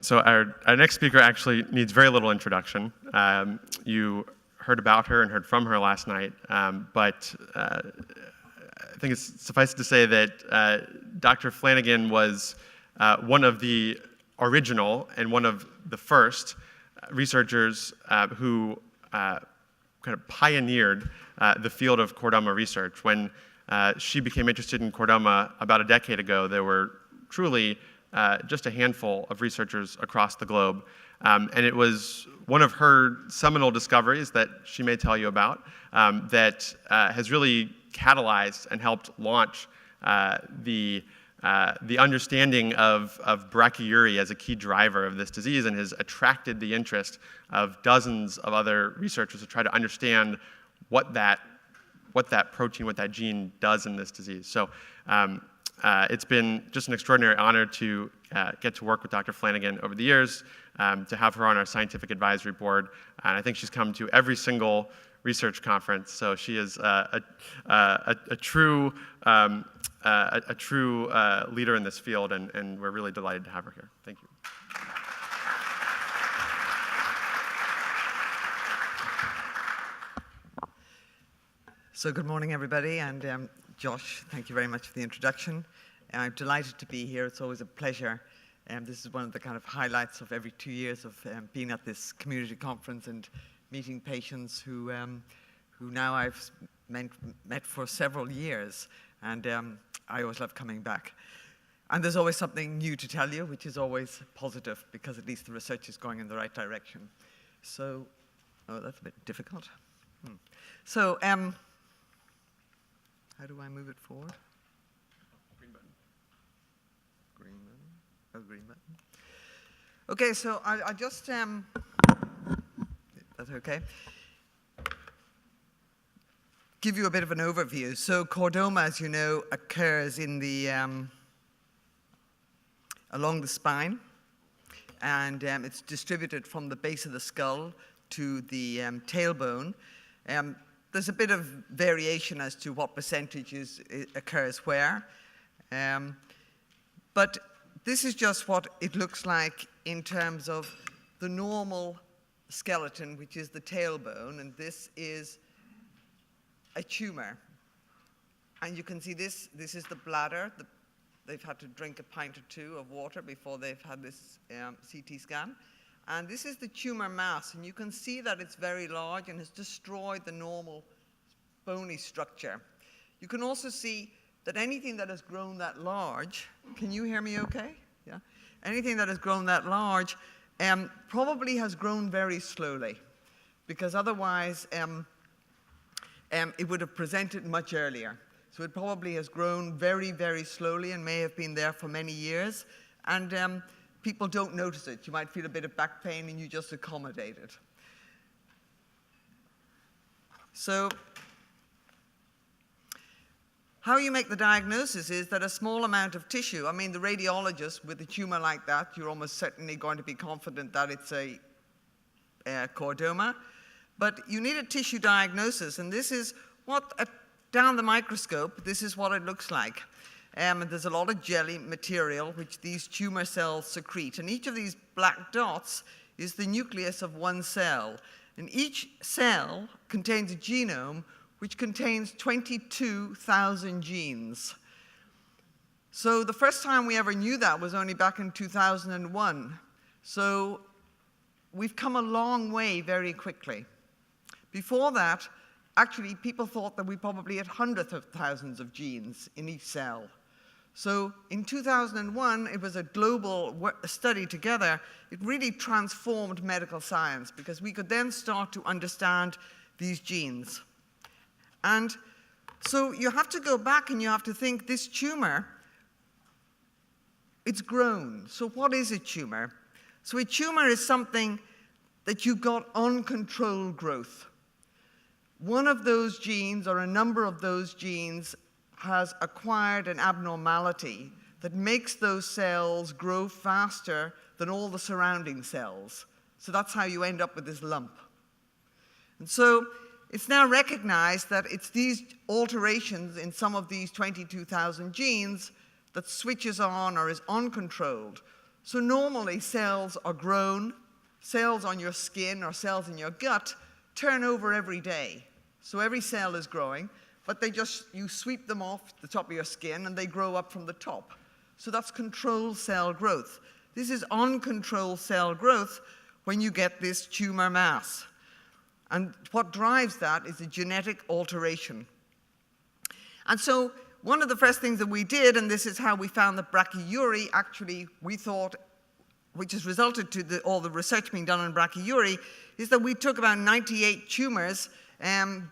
So our next speaker actually needs very little introduction. You heard about her and heard from her last night, but I think it's suffice to say that Dr. Flanagan was one of the original and one of the first researchers who kind of pioneered the field of chordoma research. When she became interested in chordoma about a decade ago, there were truly just a handful of researchers across the globe. And it was one of her seminal discoveries that she may tell you about that has really catalyzed and helped launch the understanding of BrockieYuri as a key driver of this disease, and has attracted the interest of dozens of other researchers to try to understand what that protein, what that gene does in this disease. So it's been just an extraordinary honor to get to work with Dr. Flanagan over the years, to have her on our scientific advisory board. And I think she's come to every single research conference, so she is a true leader in this field, and we're really delighted to have her here. Thank you. So good morning, everybody, and Josh, thank you very much for the introduction. I'm delighted to be here. It's always a pleasure. This is one of the kind of highlights of every 2 years of being at this community conference and meeting patients who now I've met for several years, and I always love coming back. And there's always something new to tell you, which is always positive, because at least the research is going in the right direction. So, oh, that's a bit difficult. So, how do I move it forward? Green button. Green button. Oh, green button. Okay, so I just, that's okay. Give you a bit of an overview. So chordoma, as you know, occurs in the, along the spine, and it's distributed from the base of the skull to the tailbone. There's a bit of variation as to what percentages occurs where. But this is just what it looks like in terms of the normal skeleton, which is the tailbone, and this is a tumor. And you can see this is the bladder. They've had to drink a pint or two of water before they've had this CT scan. And this is the tumor mass, and you can see that it's very large and has destroyed the normal bony structure. You can also see that anything that has grown that large, can you hear me okay? Yeah. Anything that has grown that large probably has grown very slowly, because otherwise it would have presented much earlier. So it probably has grown very, very slowly and may have been there for many years. And people don't notice it. You might feel a bit of back pain and you just accommodate it. So how you make the diagnosis is that a small amount of tissue, I mean, the radiologist with a tumor like that, you're almost certainly going to be confident that it's a chordoma. But you need a tissue diagnosis, and this is what, down the microscope, this is what it looks like. And there's a lot of jelly material which these tumor cells secrete. And each of these black dots is the nucleus of one cell. And each cell contains a genome which contains 22,000 genes. So the first time we ever knew that was only back in 2001. So we've come a long way very quickly. Before that, actually, people thought that we probably had hundreds of thousands of genes in each cell. So in 2001, it was a global study together. It really transformed medical science, because we could then start to understand these genes. And so you have to go back and you have to think, this tumor, it's grown. So what is a tumor? So a tumor is something that you've got uncontrolled growth. One of those genes, or a number of those genes, has acquired an abnormality that makes those cells grow faster than all the surrounding cells. So that's how you end up with this lump. And so it's now recognized that it's these alterations in some of these 22,000 genes that switches on or is uncontrolled. So normally cells are grown, cells on your skin or cells in your gut turn over every day. So every cell is growing, but you sweep them off the top of your skin and they grow up from the top. So that's controlled cell growth. This is uncontrolled cell growth when you get this tumor mass. And what drives that is a genetic alteration. And so one of the first things that we did, and this is how we found that BrockieYuri actually, we thought, which has resulted to all the research being done on BrockieYuri, is that we took about 98 tumors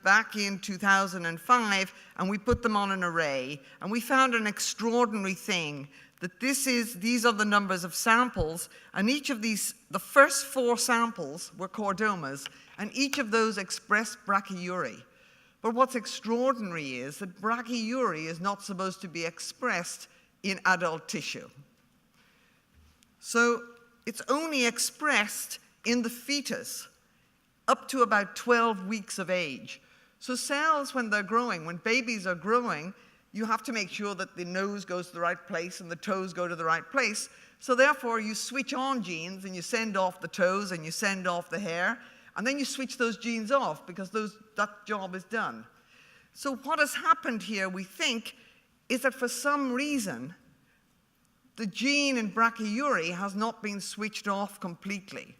back in 2005, and we put them on an array. And we found an extraordinary thing, that these are the numbers of samples, and each of these, the first 4 samples were chordomas, and each of those expressed BrockieYuri. But what's extraordinary is that BrockieYuri is not supposed to be expressed in adult tissue. So it's only expressed in the fetus up to about 12 weeks of age. So cells, when they're growing, when babies are growing, you have to make sure that the nose goes to the right place and the toes go to the right place. So therefore, you switch on genes and you send off the toes and you send off the hair, and then you switch those genes off because that job is done. So what has happened here, we think, is that for some reason, the gene in BrockieYuri has not been switched off completely.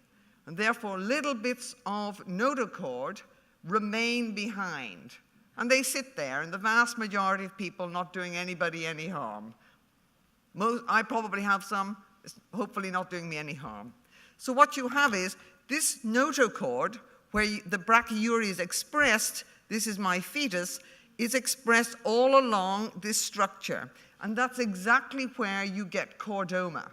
And therefore, little bits of notochord remain behind. And they sit there, and the vast majority of people not doing anybody any harm. I probably have some, hopefully not doing me any harm. So what you have is this notochord, where the BrockieYuri is expressed, this is my fetus, is expressed all along this structure. And that's exactly where you get chordoma.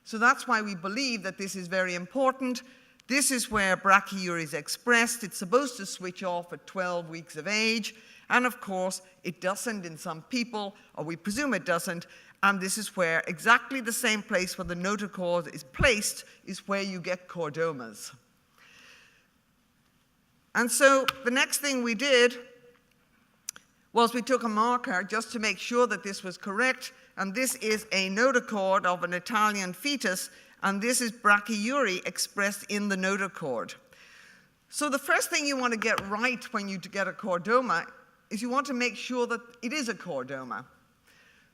So that's why we believe that this is very important. This is where BrockieYuri is expressed. It's supposed to switch off at 12 weeks of age. And of course, it doesn't in some people, or we presume it doesn't. And this is where exactly the same place where the notochord is placed is where you get chordomas. And so the next thing we did was we took a marker just to make sure that this was correct. And this is a notochord of an Italian fetus. And this is BrockieYuri expressed in the notochord. So the first thing you want to get right when you get a chordoma is you want to make sure that it is a chordoma.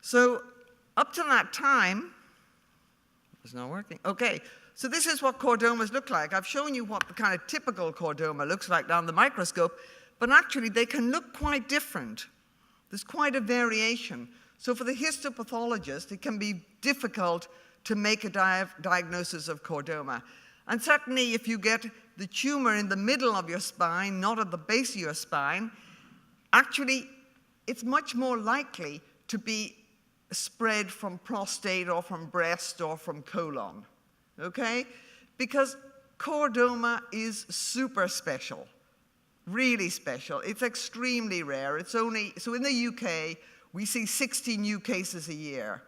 So up to that time, it's not working. Okay, so this is what chordomas look like. I've shown you what the kind of typical chordoma looks like down the microscope, but actually they can look quite different. There's quite a variation. So for the histopathologist, it can be difficult to make a diagnosis of chordoma. And certainly if you get the tumor in the middle of your spine, not at the base of your spine, actually it's much more likely to be spread from prostate or from breast or from colon, okay? Because chordoma is super special, really special. It's extremely rare. So in the UK, we see 60 new cases a year.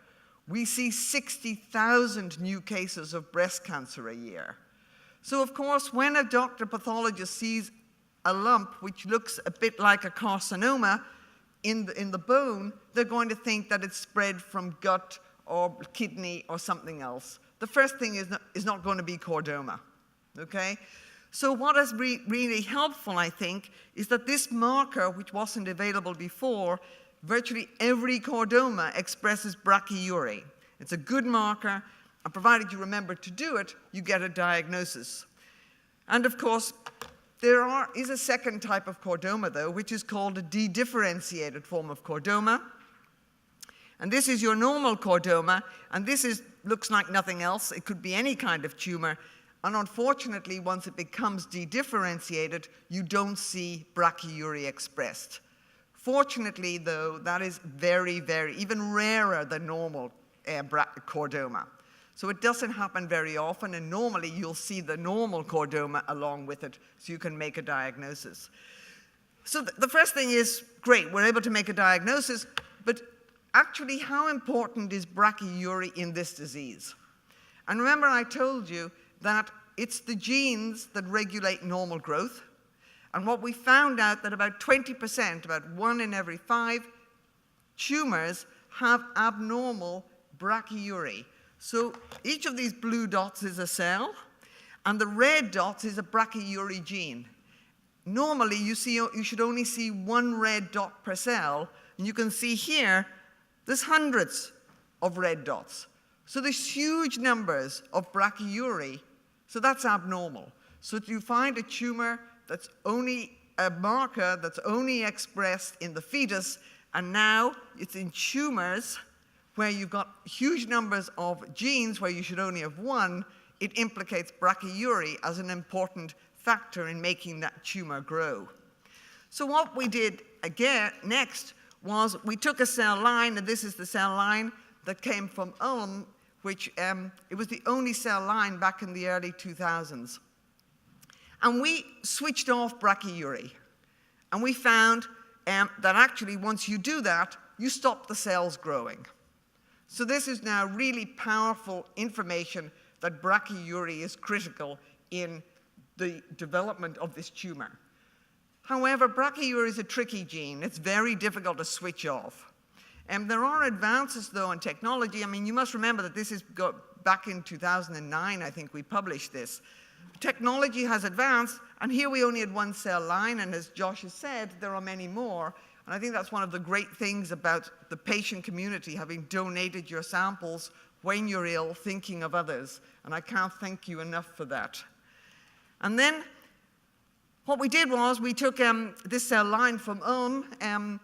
We see 60,000 new cases of breast cancer a year. So of course, when a doctor pathologist sees a lump which looks a bit like a carcinoma in the bone, they're going to think that it's spread from gut or kidney or something else. The first thing is not going to be chordoma, okay? So what is really helpful, I think, is that this marker, which wasn't available before, virtually every chordoma expresses BrockieYuri. It's a good marker, and provided you remember to do it, you get a diagnosis. And of course, there is a second type of chordoma, though, which is called a dedifferentiated form of chordoma. And this is your normal chordoma, and this looks like nothing else. It could be any kind of tumor. And unfortunately, once it becomes dedifferentiated, you don't see BrockieYuri expressed. Fortunately, though, that is very, very, even rarer than normal chordoma. So it doesn't happen very often, and normally you'll see the normal chordoma along with it, so you can make a diagnosis. So the first thing is, great, we're able to make a diagnosis, but actually, how important is BrockieYuri in this disease? And remember I told you that it's the genes that regulate normal growth. And what we found out that about 20%, about 1 in every 5 tumors have abnormal BrockieYuri. So each of these blue dots is a cell, and the red dots is a BrockieYuri gene. Normally, you should only see one red dot per cell, and you can see here, there's hundreds of red dots. So there's huge numbers of BrockieYuri, so that's abnormal. So if you find a tumor that's only a marker that's only expressed in the fetus, and now it's in tumors where you've got huge numbers of genes where you should only have one, it implicates BrockieYuri as an important factor in making that tumor grow. So what we did again next was we took a cell line, and this is the cell line that came from Ulm, which it was the only cell line back in the early 2000s. And we switched off BrockieYuri. And we found that actually once you do that, you stop the cells growing. So this is now really powerful information that BrockieYuri is critical in the development of this tumor. However, BrockieYuri is a tricky gene. It's very difficult to switch off. And there are advances, though, in technology. I mean, you must remember that this is back in 2009, I think we published this. Technology has advanced, and here we only had one cell line, and as Josh has said, there are many more. And I think that's one of the great things about the patient community, having donated your samples when you're ill, thinking of others. And I can't thank you enough for that. And then what we did was we took this cell line from Ulm, and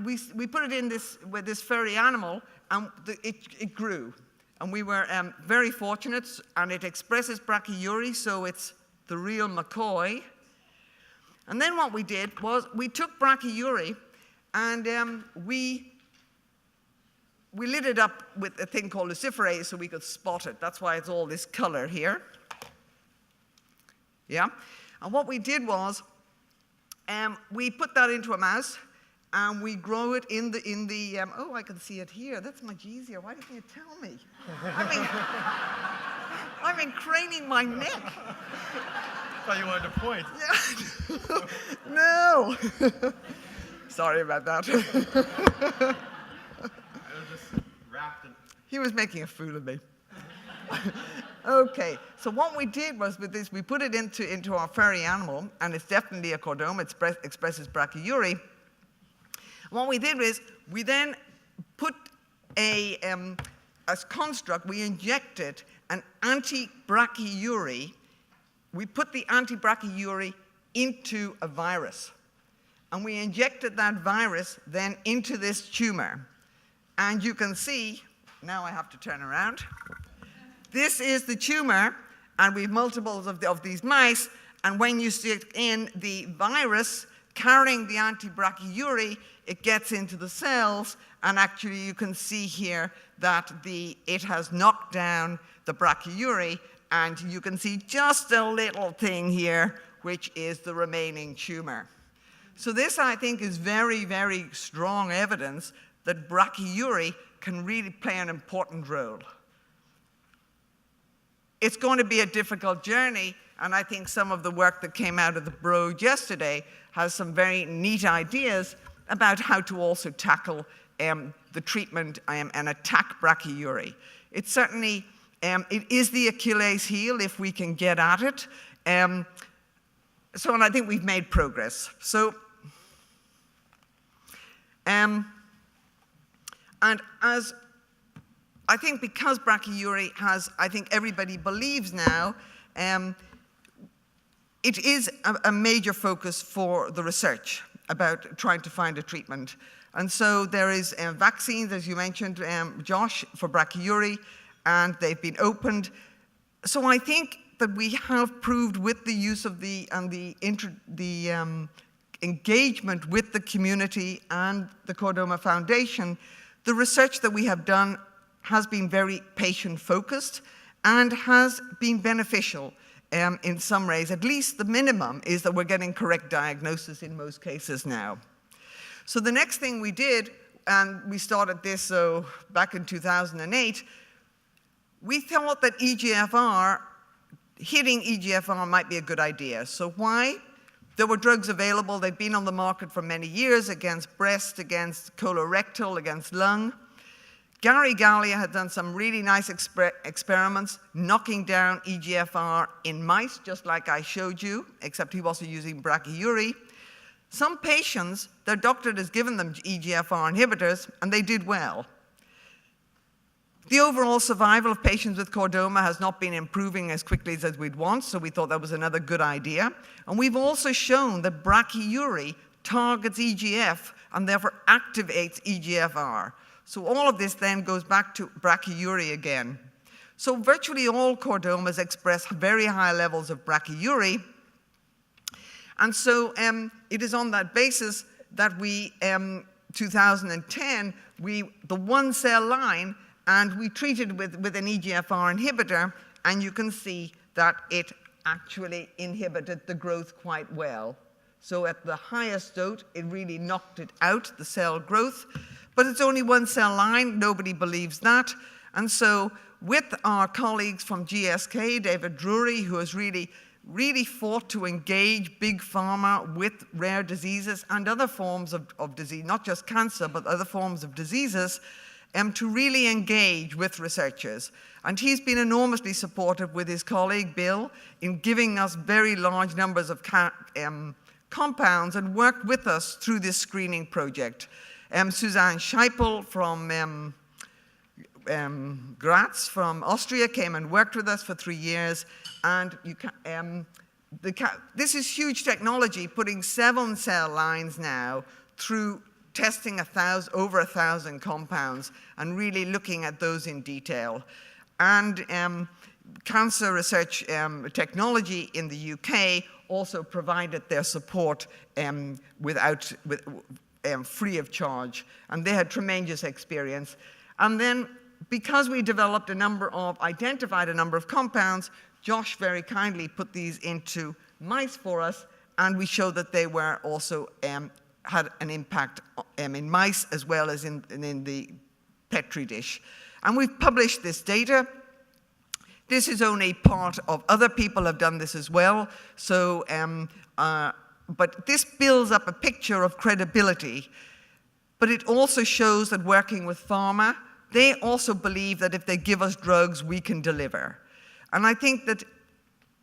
we put it in with this furry animal, and it grew. And we were very fortunate, and it expresses BrockieYuri, so it's the real McCoy. And then what we did was we took BrockieYuri, and we lit it up with a thing called luciferase so we could spot it. That's why it's all this color here. Yeah? And what we did was we put that into a mouse, and we grow it in the oh, I can see it here. That's much easier. Why didn't you tell me? I've been craning my neck. I thought you wanted to point. Yeah. No. Sorry about that. It was just wrapped in... He was making a fool of me. Okay, so what we did was with this, we put it into our furry animal, and it's definitely a chordoma. It expresses BrockieYuri. What we did is we then put as construct, we injected an anti-BrockieYuri. We put the anti-BrockieYuri into a virus. And we injected that virus then into this tumor. And you can see, now I have to turn around. This is the tumor, and we have multiples of these mice. And when you stick in the virus carrying the anti-BrockieYuri, it gets into the cells, and actually you can see here that it has knocked down the BrockieYuri, and you can see just a little thing here, which is the remaining tumor. So this, I think, is very, very strong evidence that BrockieYuri can really play an important role. It's going to be a difficult journey, and I think some of the work that came out of the Broad yesterday has some very neat ideas about how to also tackle the treatment and attack BrockieYuri. It's certainly, it is the Achilles heel if we can get at it. And I think we've made progress. So, and as I think because BrockieYuri has, I think everybody believes now, it is a major focus for the research about trying to find a treatment. And so there is vaccines, as you mentioned, Josh, for BrockieYuri, and they've been opened. So I think that we have proved with the use of the engagement with the community and the Chordoma Foundation, the research that we have done has been very patient-focused and has been beneficial in some ways. At least the minimum is that we're getting correct diagnosis in most cases now. So the next thing we did, and we started this back in 2008, we thought that hitting EGFR might be a good idea. So why? There were drugs available. They'd been on the market for many years against breast, against colorectal, against lung. Gary Gallia had done some really nice experiments, knocking down EGFR in mice, just like I showed you, except he wasn't using BrockieYuri. Some patients, their doctor has given them EGFR inhibitors, and they did well. The overall survival of patients with chordoma has not been improving as quickly as we'd want, so we thought that was another good idea. And we've also shown that BrockieYuri targets EGF and therefore activates EGFR. So all of this then goes back to BrockieYuri again. So virtually all chordomas express very high levels of BrockieYuri. And so it is on that basis that we, 2010, the one cell line, and we treated with an EGFR inhibitor, and you can see that it actually inhibited the growth quite well. So at the highest dose, it really knocked it out, the cell growth. But it's only one cell line, nobody believes that. And so with our colleagues from GSK, David Drury, who has really fought to engage big pharma with rare diseases and other forms of disease, not just cancer, but other forms of diseases, to really engage with researchers. And he's been enormously supportive with his colleague, Bill, in giving us very large numbers of compounds and worked with us through this screening project. Susanne Scheipel from Graz, from Austria, came and worked with us for 3 years. And this is huge technology, putting 7 cell lines now through testing over 1,000 compounds and really looking at those in detail. And Cancer Research Technology in the UK also provided their support free of charge, and they had tremendous experience. And then, because we identified a number of compounds, Josh very kindly put these into mice for us, and we showed that they were also had an impact in mice as well as in the Petri dish. And we've published this data. This is only part of other people have done this as well. So, but this builds up a picture of credibility. But it also shows that working with pharma, they also believe that if they give us drugs, we can deliver. And I think that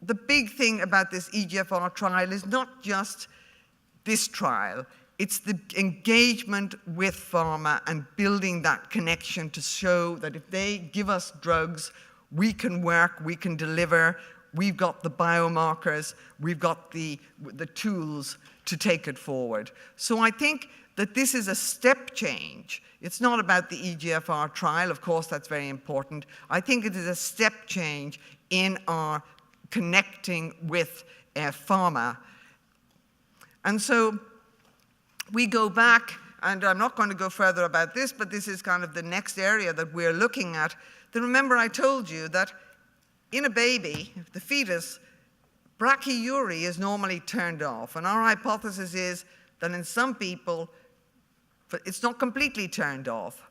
the big thing about this EGFR trial is not just this trial, it's the engagement with pharma and building that connection to show that if they give us drugs, we can work, we can deliver, we've got the biomarkers, we've got the tools to take it forward. So I think that this is a step change. It's not about the EGFR trial, of course that's very important. I think it is a step change in our connecting with pharma. And so we go back, and I'm not going to go further about this, but this is kind of the next area that we're looking at. Then remember I told you that in a baby, the fetus, BrockieYuri is normally turned off. And our hypothesis is that in some people, it's not completely turned off.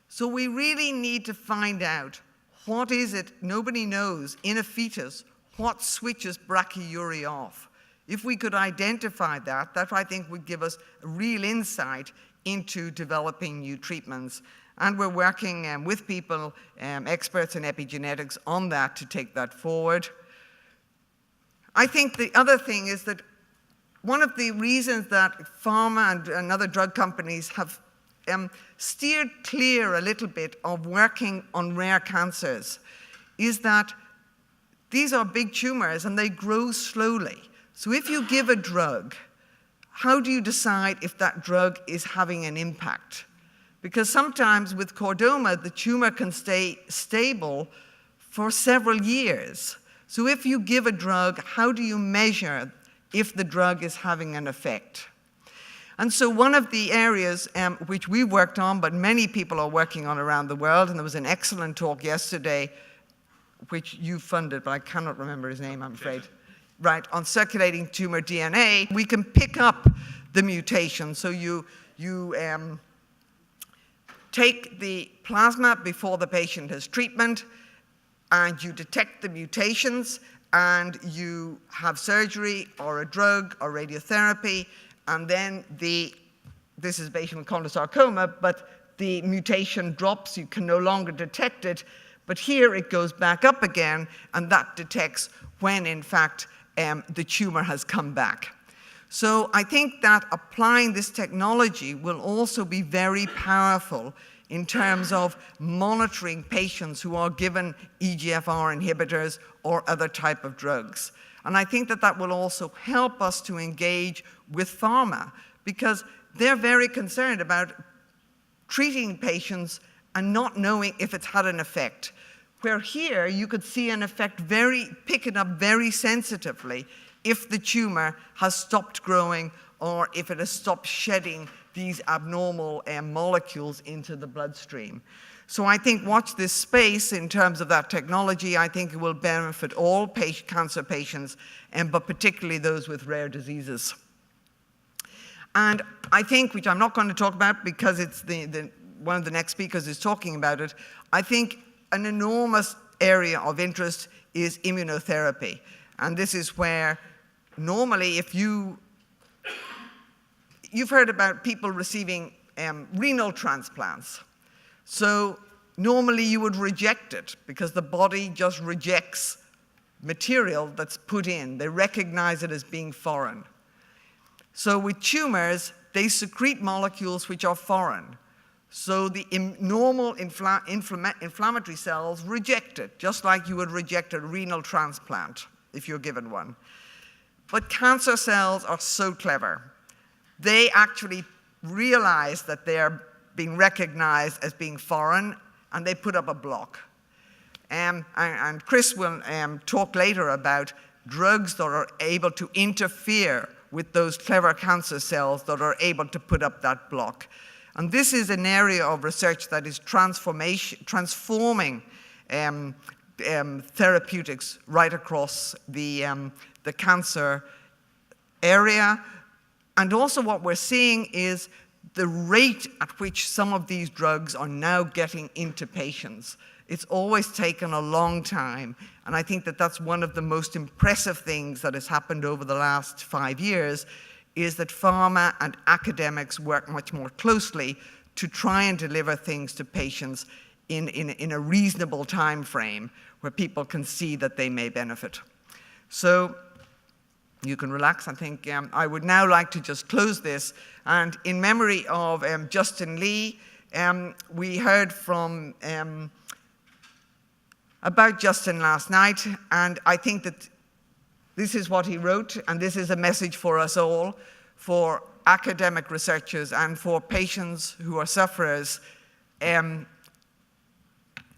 So we really need to find out what is it, nobody knows, in a fetus, what switches BrockieYuri off. If we could identify that, that I think would give us a real insight into developing new treatments. And we're working with people, experts in epigenetics, on that to take that forward. I think the other thing is that one of the reasons that pharma and other drug companies have steered clear a little bit of working on rare cancers is that these are big tumors and they grow slowly. So if you give a drug, how do you decide if that drug is having an impact? Because sometimes with chordoma, the tumor can stay stable for several years. So if you give a drug, how do you measure if the drug is having an effect? And so one of the areas which we worked on, but many people are working on around the world, and there was an excellent talk yesterday, which you funded, but I cannot remember his name, I'm afraid. Right, on circulating tumor DNA, we can pick up the mutation. So you take the plasma before the patient has treatment, and you detect the mutations, and you have surgery or a drug or radiotherapy, and then this is patient with chondrosarcoma, but the mutation drops, you can no longer detect it, but here it goes back up again, and that detects when, in fact, the tumor has come back. So I think that applying this technology will also be very powerful in terms of monitoring patients who are given EGFR inhibitors or other type of drugs. And I think that that will also help us to engage with pharma, because they're very concerned about treating patients and not knowing if it's had an effect. Where here, you could see an effect pick it up very sensitively if the tumor has stopped growing or if it has stopped shedding these abnormal molecules into the bloodstream. So I think watch this space in terms of that technology. I think it will benefit all cancer patients, but particularly those with rare diseases. And I think, which I'm not going to talk about because it's one of the next speakers is talking about it, I think an enormous area of interest is immunotherapy. And this is where normally if you've heard about people receiving renal transplants. So normally you would reject it because the body just rejects material that's put in. They recognize it as being foreign. So with tumors, they secrete molecules which are foreign. So the normal inflammatory cells reject it, just like you would reject a renal transplant if you're given one. But cancer cells are so clever. They actually realize that they're being recognized as being foreign, and they put up a block. And Chris will talk later about drugs that are able to interfere with those clever cancer cells that are able to put up that block. And this is an area of research that is transforming therapeutics right across the cancer area. And also what we're seeing is the rate at which some of these drugs are now getting into patients. It's always taken a long time. And I think that that's one of the most impressive things that has happened over the last 5 years, is that pharma and academics work much more closely to try and deliver things to patients in a reasonable time frame where people can see that they may benefit. So you can relax. I think I would now like to just close this. And in memory of Justin Lee, we heard from about Justin last night, and I think that this is what he wrote, and this is a message for us all, for academic researchers and for patients who are sufferers,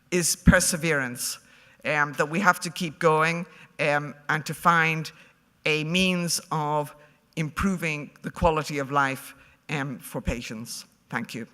is perseverance, that we have to keep going and to find a means of improving the quality of life for patients. Thank you.